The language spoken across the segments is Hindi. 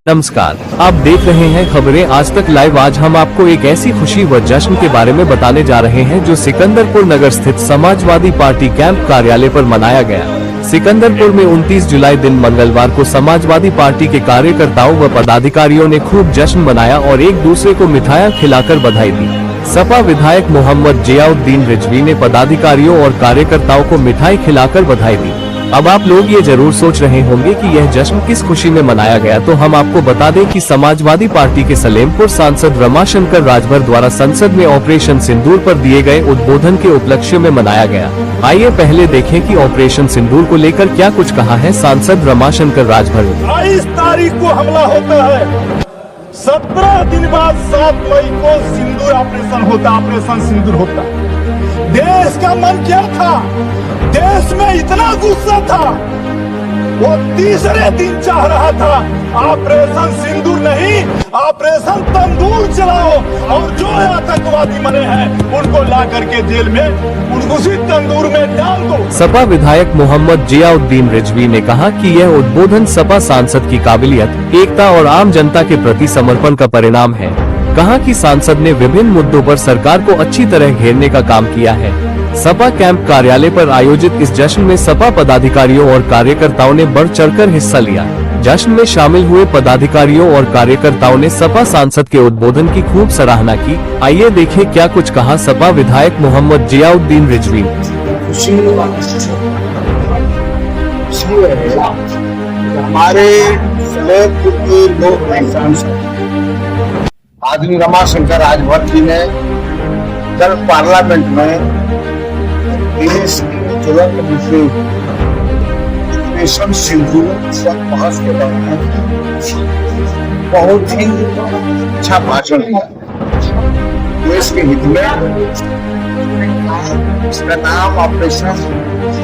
नमस्कार, आप देख रहे हैं खबरें आज तक लाइव। आज हम आपको एक ऐसी खुशी व जश्न के बारे में बताने जा रहे हैं जो सिकंदरपुर नगर स्थित समाजवादी पार्टी कैंप कार्यालय पर मनाया गया। सिकंदरपुर में 29 जुलाई दिन मंगलवार को समाजवादी पार्टी के कार्यकर्ताओं व पदाधिकारियों ने खूब जश्न मनाया और एक दूसरे को मिठाइयां खिलाकर बधाई दी। सपा विधायक मोहम्मद जियाउद्दीन रिजवी ने पदाधिकारियों और कार्यकर्ताओं को मिठाई खिलाकर बधाई दी। अब आप लोग ये जरूर सोच रहे होंगे कि यह जश्न किस खुशी में मनाया गया, तो हम आपको बता दें कि समाजवादी पार्टी के सलेमपुर सांसद रमाशंकर राजभर द्वारा संसद में ऑपरेशन सिंदूर पर दिए गए उद्बोधन के उपलक्ष्य में मनाया गया। आइए पहले देखें कि ऑपरेशन सिंदूर को लेकर क्या कुछ कहा है सांसद रमाशंकर राजभर ने। 22 तारीख को हमला होता है, 17 दिन बाद 7 मई को सिंदूर ऑपरेशन सिंदूर होता। देश का मन क्या था? देश में इतना गुस्सा था, वो तीसरे दिन चाह रहा था ऑपरेशन सिंदूर नहीं, ऑपरेशन तंदूर चलाओ और जो आतंकवादी मरे हैं उनको ला करके जेल में उनको उसी तंदूर में डाल दो। सपा विधायक मोहम्मद जियाउद्दीन रिजवी ने कहा कि यह उद्बोधन सपा सांसद की काबिलियत, एकता और आम जनता के प्रति समर्पण का परिणाम है। कहा कि सांसद ने विभिन्न मुद्दों पर सरकार को अच्छी तरह घेरने का काम किया है। सपा कैंप कार्यालय पर आयोजित इस जश्न में सपा पदाधिकारियों और कार्यकर्ताओं ने बढ़ चढ़कर हिस्सा लिया। जश्न में शामिल हुए पदाधिकारियों और कार्यकर्ताओं ने सपा सांसद के उद्बोधन की खूब सराहना की। आइए देखें क्या कुछ कहा सपा विधायक मोहम्मद जियाउद्दीन रिजवी। हमारे सलेमपुर के लोग सांसद आदमी रमाशंकर राजभर जी ने कल पार्लियामेंट में देश के ज्वलंत मुद्दे ऑपरेशन सिंदूर पर बहस के दौरान बहुत ही अच्छा भाषण दिया। देश के हित में इसका नाम ऑपरेशन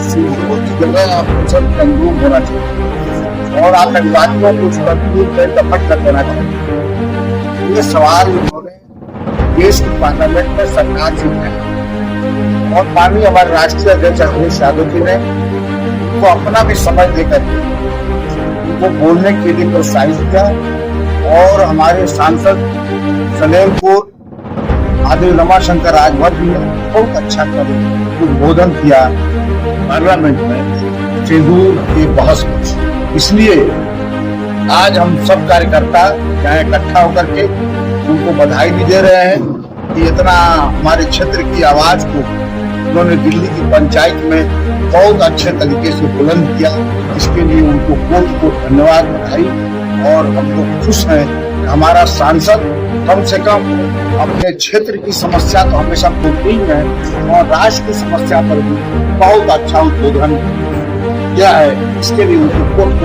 सिंदूर की जगह ऑपरेशन तंदूर होना चाहिए और आतंकवादियों को तंदूर में दफन कर देना चाहिए। ये सवाल उन्होंने देश के पार्लियामेंट में सरकार से किया और माननीय हमारे राष्ट्रीय अध्यक्ष अखिलेश यादव जी ने उनको अपना भी समय देकर उनको बोलने के लिए प्रोत्साहित किया और हमारे सांसद सलेमपुर आदि रमाशंकर राजभर जी ने बहुत अच्छा उद्बोधन किया पार्लियामेंट में सिंदूर के बहस में। इसलिए आज हम सब कार्यकर्ता यहाँ इकट्ठा होकर के उनको बधाई भी दे रहे हैं कि इतना हमारे क्षेत्र की आवाज को उन्होंने दिल्ली की पंचायत में बहुत अच्छे तरीके से बुलंद किया। इसके लिए उनको बहुत धन्यवाद, बधाई। और हम लोग खुश हैं कि हमारा सांसद कम से कम अपने क्षेत्र की समस्या तो हमेशा पूछती है और राष्ट्र की समस्या पर भी बहुत अच्छा उद्बोधन किया है। इसके लिए उनको बहुत